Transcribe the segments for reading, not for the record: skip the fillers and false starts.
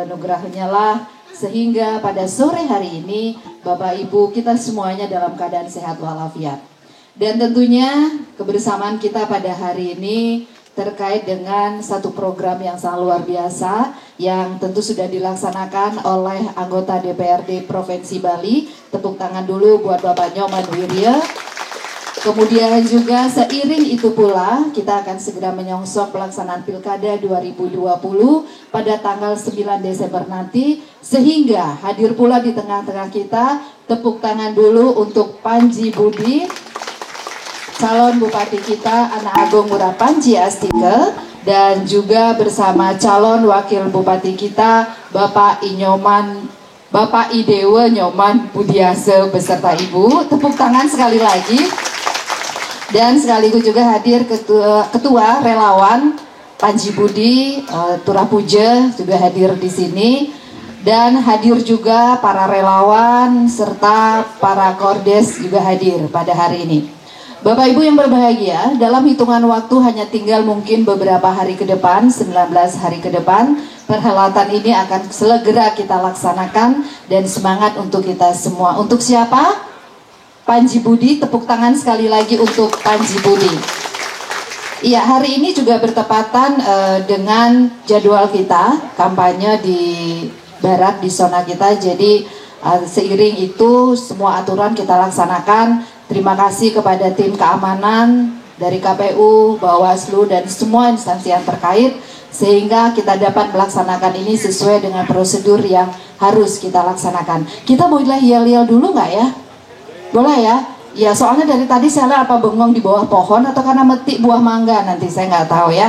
anugerahnya lah sehingga pada sore hari ini Bapak Ibu kita semuanya dalam keadaan sehat walafiat. Dan tentunya kebersamaan kita pada hari ini terkait dengan satu program yang sangat luar biasa yang tentu sudah dilaksanakan oleh anggota DPRD Provinsi Bali. Tepuk tangan dulu buat Bapak Nyoman Wirya. Kemudian juga seiring itu pula kita akan segera menyongsong pelaksanaan Pilkada 2020 pada tanggal 9 Desember nanti, sehingga hadir pula di tengah-tengah kita. Tepuk tangan dulu untuk Panji Budi, calon Bupati kita Anak Agung Ngurah Panji Astike, dan juga bersama calon Wakil Bupati kita Bapak Idewa Nyoman Budiase beserta Ibu. Tepuk tangan sekali lagi. Dan sekaligus juga hadir ketua relawan Panji Budi Turapuja juga hadir di sini, dan hadir juga para relawan serta para kordes juga hadir pada hari ini. Bapak Ibu yang berbahagia, dalam hitungan waktu hanya tinggal mungkin beberapa hari ke depan, 19 hari ke depan, perhelatan ini akan segera kita laksanakan, dan semangat untuk kita semua. Untuk siapa? Panji Budi. Tepuk tangan sekali lagi untuk Panji Budi. Iya, hari ini juga bertepatan dengan jadwal kita kampanye di barat di zona kita. Jadi seiring itu semua aturan kita laksanakan. Terima kasih kepada tim keamanan dari KPU, Bawaslu, dan semua instansi yang terkait sehingga kita dapat melaksanakan ini sesuai dengan prosedur yang harus kita laksanakan. Kita boleh yel-yel dulu nggak ya? Boleh ya? Ya, soalnya dari tadi saya lihat apa bengong di bawah pohon atau karena metik buah mangga, nanti saya nggak tahu ya.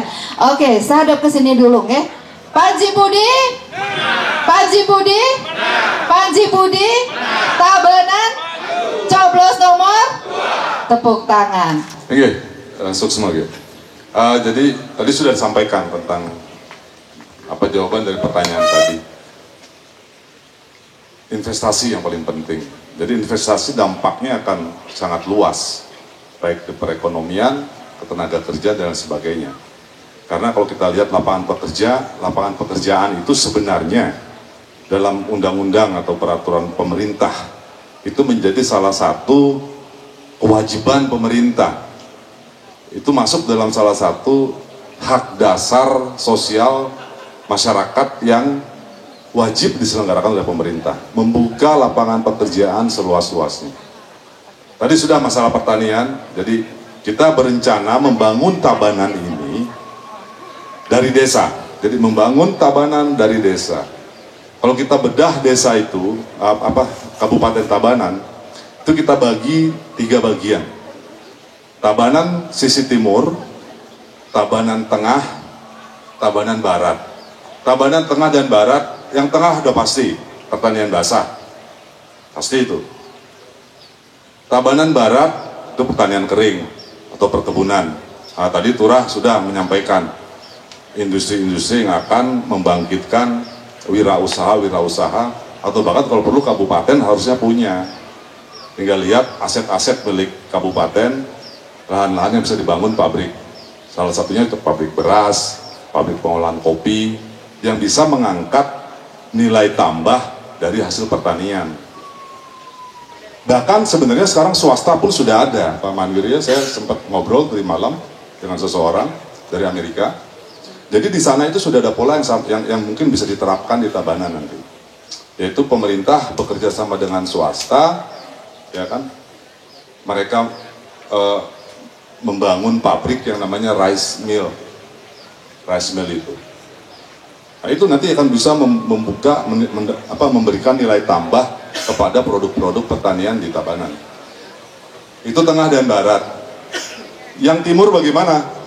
Oke, saya hadap ke sini dulu, ya. Panji Budi? Panji Budi? Panji Budi? Tabanan? Coblos nomor? Tepuk tangan. Oke, sukses lagi. Jadi tadi sudah disampaikan tentang apa jawaban dari pertanyaan tadi. Investasi yang paling penting. Jadi investasi dampaknya akan sangat luas, baik ke perekonomian, ke tenaga kerja, dan sebagainya. Karena kalau kita lihat lapangan pekerjaan itu sebenarnya dalam undang-undang atau peraturan pemerintah itu menjadi salah satu kewajiban pemerintah. Itu masuk dalam salah satu hak dasar sosial masyarakat yang wajib diselenggarakan oleh pemerintah, membuka lapangan pekerjaan seluas-luasnya. Tadi sudah masalah pertanian, jadi kita berencana membangun Tabanan ini dari desa. Jadi membangun Tabanan dari desa. Kalau kita bedah desa itu, Kabupaten Tabanan, itu kita bagi 3 bagian. Tabanan sisi timur, Tabanan tengah, Tabanan barat. Tabanan tengah dan barat, yang tengah udah pasti pertanian basah, pasti itu. Tabanan barat itu pertanian kering atau perkebunan. Nah, tadi Turah sudah menyampaikan industri-industri yang akan membangkitkan wirausaha atau bahkan kalau perlu kabupaten harusnya punya. Tinggal lihat aset-aset milik kabupaten, lahan-lahan yang bisa dibangun pabrik. Salah satunya itu pabrik beras, pabrik pengolahan kopi, yang bisa mengangkat nilai tambah dari hasil pertanian. Bahkan sebenarnya sekarang swasta pun sudah ada. Pak Manwirya, saya sempat ngobrol tadi malam dengan seseorang dari Amerika. Jadi di sana itu sudah ada pola yang mungkin bisa diterapkan di Tabanan nanti. Yaitu pemerintah bekerja sama dengan swasta, ya kan? Mereka membangun pabrik yang namanya rice mill itu. Nah, itu nanti akan bisa membuka, memberikan nilai tambah kepada produk-produk pertanian di Tabanan. Itu tengah dan barat. Yang timur bagaimana?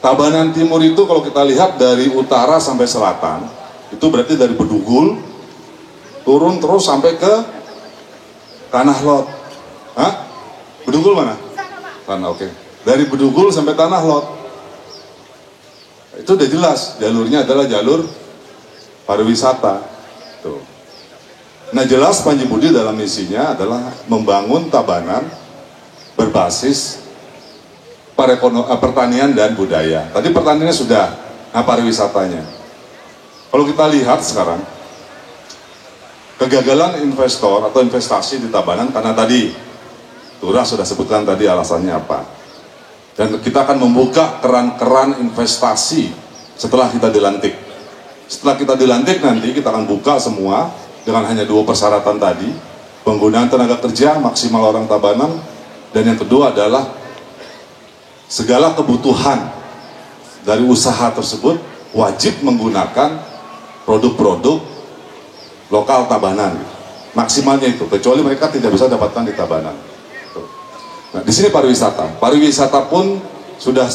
Tabanan timur itu kalau kita lihat dari utara sampai selatan, itu berarti dari Bedugul, turun terus sampai ke Tanah Lot. Hah? Bedugul mana? Tanah, oke. Dari Bedugul sampai Tanah Lot. Itu udah jelas, jalurnya adalah jalur pariwisata. Tuh. Nah, jelas Panji Budi dalam misinya adalah membangun Tabanan berbasis pertanian dan budaya. Tadi pertaniannya sudah, nah pariwisatanya. Kalau kita lihat sekarang, kegagalan investor atau investasi di Tabanan karena tadi Turah sudah sebutkan tadi alasannya apa. Dan kita akan membuka keran-keran investasi setelah kita dilantik. Setelah kita dilantik nanti kita akan buka semua dengan hanya 2 persyaratan tadi. Penggunaan tenaga kerja maksimal orang Tabanan, dan yang kedua adalah segala kebutuhan dari usaha tersebut wajib menggunakan produk-produk lokal Tabanan. Maksimalnya itu, kecuali mereka tidak bisa dapatkan di Tabanan. Nah, di sini pariwisata. Pariwisata pun sudah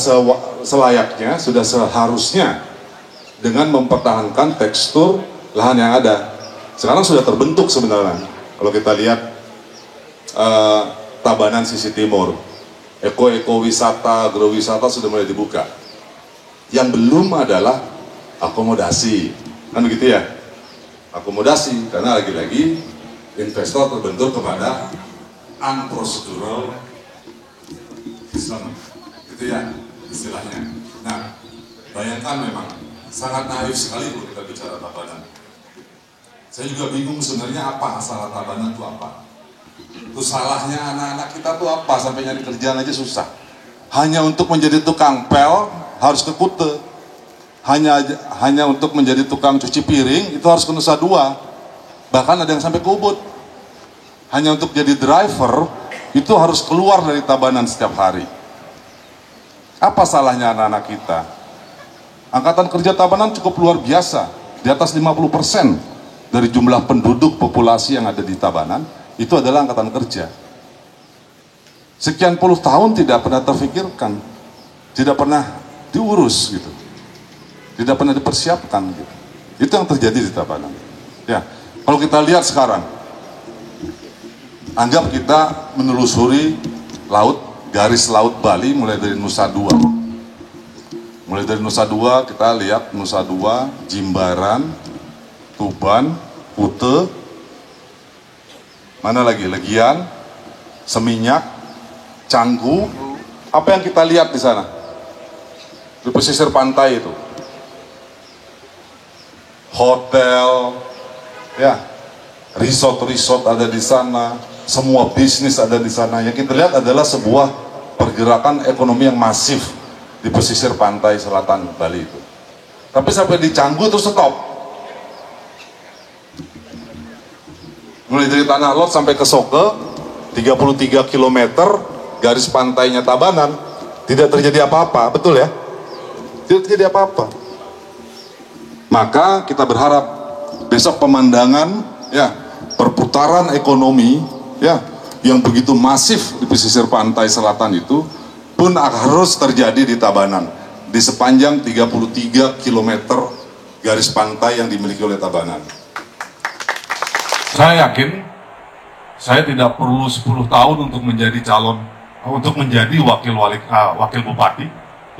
selayaknya, sudah seharusnya dengan mempertahankan tekstur lahan yang ada. Sekarang sudah terbentuk sebenarnya. Kalau kita lihat Tabanan sisi timur, eko-wisata, agrowisata sudah mulai dibuka. Yang belum adalah akomodasi, kan begitu ya? Akomodasi, karena lagi-lagi investor terbentur kepada unprocedural Islam, gitu ya istilahnya. Nah, bayangkan memang sangat naif sekali kalau kita bicara Tabanan. Saya juga bingung sebenarnya apa salah Tabanan itu apa. Itu salahnya anak-anak kita tuh apa sampai nyari kerjaan aja susah. Hanya untuk menjadi tukang pel harus ke Kute. Hanya untuk menjadi tukang cuci piring itu harus ke Nusa Dua. Bahkan ada yang sampai ke Ubud. Hanya untuk jadi driver itu harus keluar dari Tabanan setiap hari. Apa salahnya anak-anak kita? Angkatan kerja Tabanan cukup luar biasa, di atas 50% dari jumlah penduduk populasi yang ada di Tabanan itu adalah angkatan kerja. Sekian puluh tahun tidak pernah terfikirkan, tidak pernah diurus gitu, tidak pernah dipersiapkan gitu. Itu yang terjadi di Tabanan. Ya, kalau kita lihat sekarang, anggap kita menelusuri garis laut Bali mulai dari Nusa Dua. Mulai dari Nusa Dua kita lihat Nusa Dua, Jimbaran, Tuban, Kute, mana lagi? Legian, Seminyak, Canggu. Apa yang kita lihat di sana? Di pesisir pantai itu. Hotel, ya, resort ada di sana, semua bisnis ada di sana. Yang kita lihat adalah sebuah pergerakan ekonomi yang masif di pesisir pantai selatan Bali itu. Tapi sampai di Canggu itu stop. Mulai dari Tanah Lot sampai ke Soke, 33 km garis pantainya Tabanan, tidak terjadi apa-apa, betul ya? Tidak terjadi apa-apa. Maka kita berharap besok pemandangan, ya, perputaran ekonomi, ya, yang begitu masif di pesisir pantai selatan itu pun harus terjadi di Tabanan, di sepanjang 33 km garis pantai yang dimiliki oleh Tabanan. Saya yakin saya tidak perlu 10 tahun untuk menjadi wakil bupati.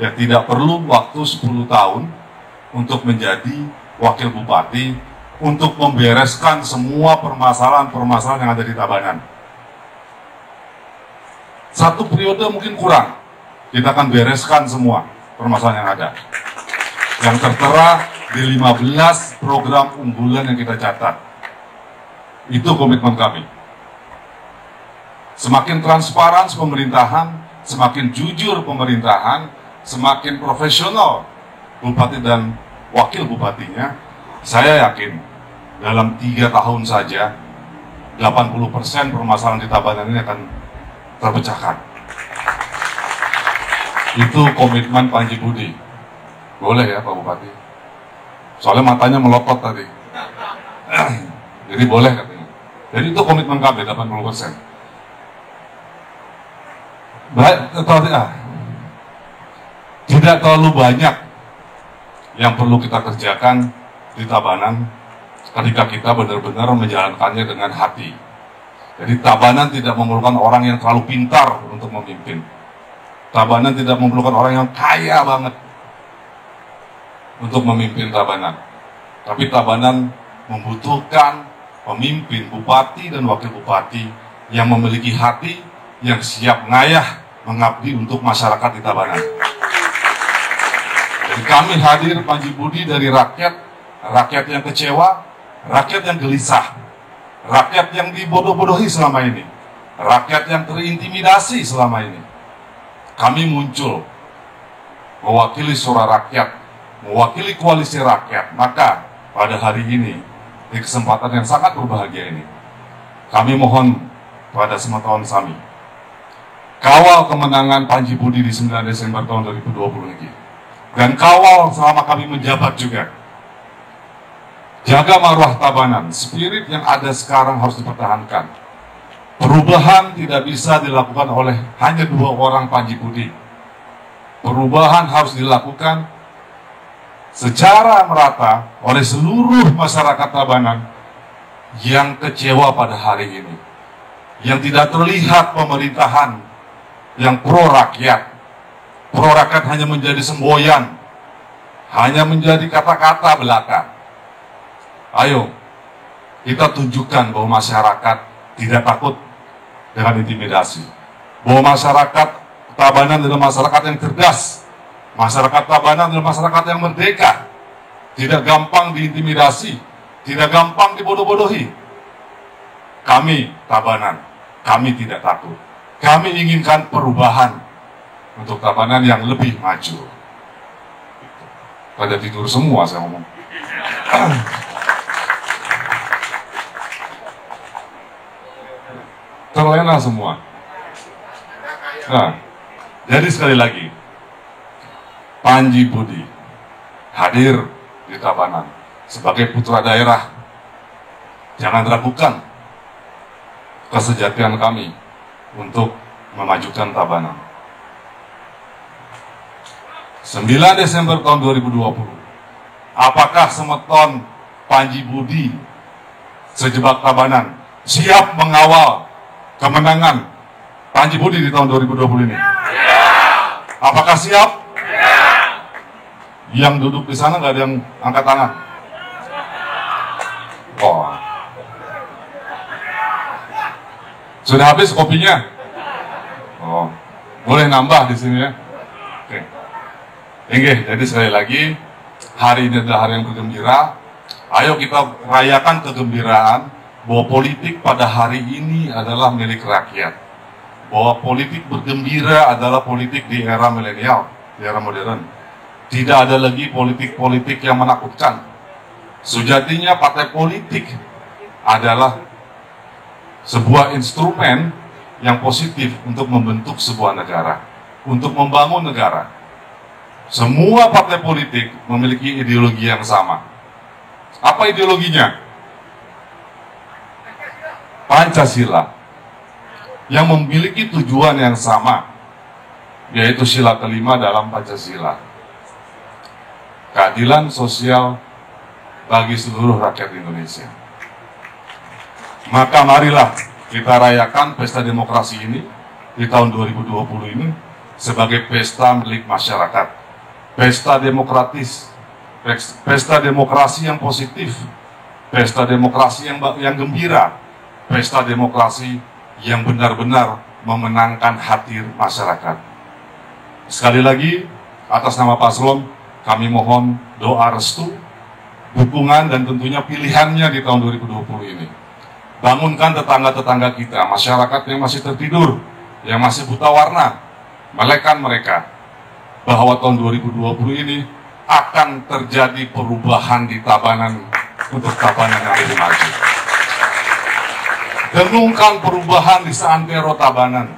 Ya, tidak perlu waktu 10 tahun untuk menjadi wakil bupati untuk membereskan semua permasalahan yang ada di Tabanan. 1 periode mungkin kurang. Kita akan bereskan semua permasalahan yang ada. Yang tertera di 15 program unggulan yang kita catat. Itu komitmen kami. Semakin transparan pemerintahan, semakin jujur pemerintahan, semakin profesional bupati dan wakil bupatinya, saya yakin dalam 3 tahun saja 80% permasalahan di Tabanan ini akan terpecahkan. Itu komitmen Panji Budi. Boleh ya Pak Bupati? Soalnya matanya melotot tadi. Jadi boleh katanya. Jadi itu komitmen kami 80%. Tidak terlalu banyak yang perlu kita kerjakan di Tabanan ketika kita benar-benar menjalankannya dengan hati. Jadi Tabanan tidak memerlukan orang yang terlalu pintar untuk memimpin. Tabanan tidak memerlukan orang yang kaya banget untuk memimpin Tabanan. Tapi Tabanan membutuhkan pemimpin, bupati dan wakil bupati yang memiliki hati, yang siap ngayah mengabdi untuk masyarakat di Tabanan. Jadi kami hadir Panji Budi dari rakyat rakyat yang kecewa, rakyat yang gelisah, rakyat yang dibodoh-bodohi selama ini, rakyat yang terintimidasi selama ini. Kami muncul mewakili suara rakyat, mewakili koalisi rakyat. Maka pada hari ini, di kesempatan yang sangat berbahagia ini, kami mohon pada Semeton Sami, kawal kemenangan Panji Budi di 9 Desember tahun 2020 ini. Dan kawal selama kami menjabat juga. Jaga marwah Tabanan, spirit yang ada sekarang harus dipertahankan. Perubahan tidak bisa dilakukan oleh hanya 2 orang Panji Budi. Perubahan harus dilakukan secara merata oleh seluruh masyarakat Tabanan yang kecewa pada hari ini. Yang tidak terlihat pemerintahan yang pro rakyat. Pro rakyat hanya menjadi semboyan, hanya menjadi kata-kata belaka. Ayo, kita tunjukkan bahwa masyarakat tidak takut dengan intimidasi. Bahwa masyarakat Tabanan adalah masyarakat yang cerdas. Masyarakat Tabanan adalah masyarakat yang merdeka. Tidak gampang diintimidasi, tidak gampang dibodoh-bodohi. Kami Tabanan, kami tidak takut. Kami inginkan perubahan untuk Tabanan yang lebih maju. Pada tidur semua saya ngomong. Terlena semua. Nah, jadi sekali lagi, Panji Budi hadir di Tabanan sebagai putra daerah. Jangan ragukan kesejatian kami untuk memajukan Tabanan. 9 Desember tahun 2020, apakah Semeton Panji Budi sejebak Tabanan siap mengawal kemenangan Panji Budi di tahun 2020 ini? Apakah siap? Yang duduk di sana nggak ada yang angkat tangan? Oh. Sudah habis kopinya? Oh, boleh nambah di sini ya. Oke. Jadi sekali lagi, hari ini adalah hari yang bergembira. Ayo kita rayakan kegembiraan bahwa politik pada hari ini adalah milik rakyat. Bahwa politik bergembira adalah politik di era milenial, di era modern. Tidak ada lagi politik-politik yang menakutkan. Sejatinya partai politik adalah sebuah instrumen yang positif untuk membentuk sebuah negara, untuk membangun negara. Semua partai politik memiliki ideologi yang sama. Apa ideologinya? Pancasila, yang memiliki tujuan yang sama, yaitu sila kelima dalam Pancasila. Keadilan sosial bagi seluruh rakyat Indonesia. Maka marilah kita rayakan pesta demokrasi ini di tahun 2020 ini sebagai pesta milik masyarakat. Pesta demokratis, pesta demokrasi yang positif, pesta demokrasi yang gembira, pesta demokrasi yang benar-benar memenangkan hati masyarakat. Sekali lagi, atas nama Paslon, kami mohon doa restu, dukungan dan tentunya pilihannya di tahun 2020 ini. Bangunkan tetangga-tetangga kita, masyarakat yang masih tertidur, yang masih buta warna, melekkan mereka bahwa tahun 2020 ini akan terjadi perubahan di Tabanan untuk Tabanan yang lebih maju. Dengungkan perubahan di seantero Tabanan,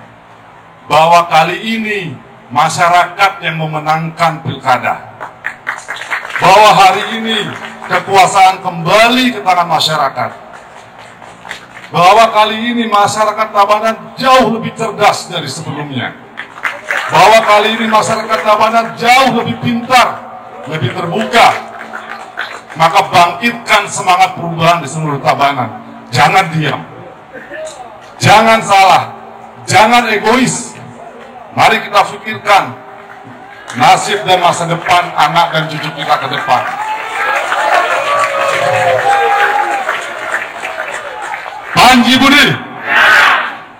bahwa kali ini masyarakat yang memenangkan pilkada, bahwa hari ini kekuasaan kembali ke tangan masyarakat, bahwa kali ini masyarakat Tabanan jauh lebih cerdas dari sebelumnya, bahwa kali ini masyarakat Tabanan jauh lebih pintar, lebih terbuka. Maka bangkitkan semangat perubahan di seluruh Tabanan. Jangan diam, jangan salah, jangan egois. Mari kita pikirkan nasib dan masa depan anak dan cucu kita ke depan. Panji Budi,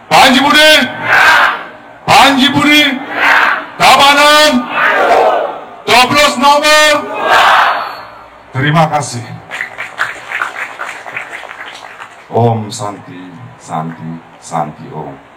Panji Budi, Panji Budi, Tabanan, coblos nomor Terima kasih. Om Santi, Santi, Santi Om.